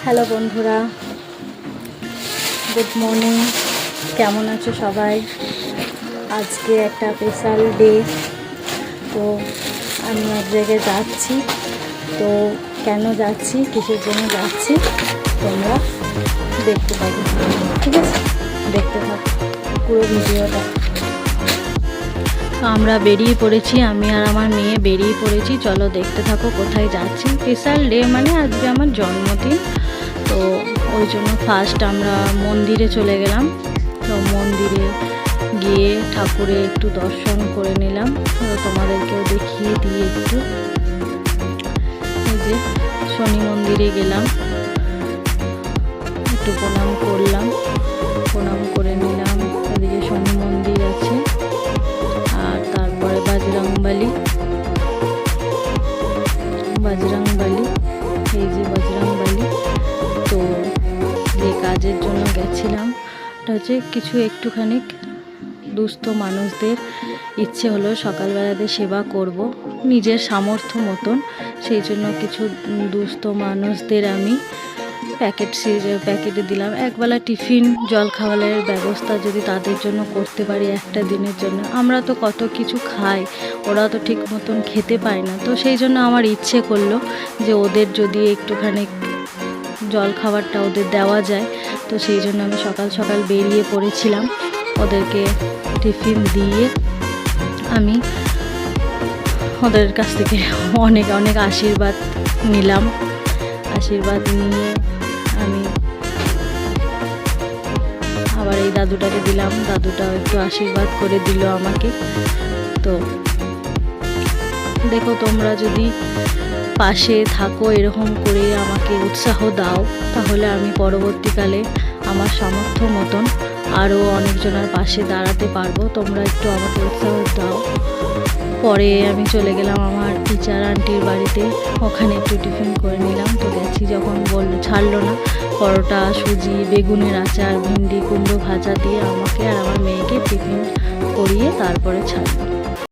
Hello বন্ধুরা, good morning. কেমন আছো সবাই? আজকে একটা স্পেশাল ডে। তো আমি এক জায়গায় যাচ্ছি। তো কেন যাচ্ছি, কিসের জন্য যাচ্ছি তোমরা দেখতে পাবে, ঠিক আছে? দেখতে থাকো পুরো ভিডিওটা। আমরা বেরিয়ে পড়েছি, আমি আর আমার মেয়ে বেরিয়ে পড়েছি। চলো দেখতে থাকো কোথায় যাচ্ছি। স্পেশাল ডে মানে আজকে আমার জন্মদিন, তো ওই জন্য ফার্স্ট আমরা মন্দিরে চলে গেলাম। তো মন্দিরে গিয়ে ঠাকুরের একটু দর্শন করে নিলাম, তোমাদেরকেও দেখিয়ে দিয়ে একটু। এই যে শনি মন্দিরে গেলাম, একটু প্রণাম করলাম, প্রণাম করে নিলাম। এদিকে শনি মন্দির আছে, আর তারপরে বজরংবলী, এই যে বজরংবলী। তো যে কাজের জন্য গেছিলাম এটা হচ্ছে কিছু একটুখানি দুস্থ মানুষদের ইচ্ছে হলো সকালবেলাতে সেবা করব নিজের সামর্থ্য মতন। সেই জন্য কিছু দুস্থ মানুষদের আমি প্যাকেটে দিলাম। একবেলা টিফিন জলখাবারের ব্যবস্থা যদি তাদের জন্য করতে পারি একটা দিনের জন্য। আমরা তো কত কিছু খাই, ওরা তো ঠিক মতন খেতে পায় না। তো সেই জন্য আমার ইচ্ছে করলো যে ওদের যদি একটুখানি জলখাবারটা ওদের দেওয়া যায়। তো সেই জন্য আমি সকাল সকাল বেরিয়ে পড়েছিলাম। ওদেরকে টিফিন দিয়ে আমি ওদের কাছ থেকে অনেক অনেক আশীর্বাদ নিলাম। আশীর্বাদ নিয়ে আমি আবার এই দাদুটাকে দিলাম, দাদুটাও একটু আশীর্বাদ করে দিল আমাকে। তো দেখো, তোমরা যদি পাশে থাকো, এরকম করে আমাকে উৎসাহ দাও, তাহলে আমি পরবর্তীকালে আমার সামর্থ্য মতন আরও অনেকজনের পাশে দাঁড়াতে পারবো। তোমরা একটু আমাকে উৎসাহ দাও। পরে আমি চলে গেলাম আমার টিচার আন্টির বাড়িতে, ওখানে একটু টিফিন করে নিলাম। তো গেছি যখন ছাড়লো না, পরোটা, সুজি, বেগুনের আচার, ভিন্ডি কুমড়ো ভাজা দিয়ে আমাকে আর আমার মেয়েকে টিফিন করিয়ে তারপরে ছাড়লো।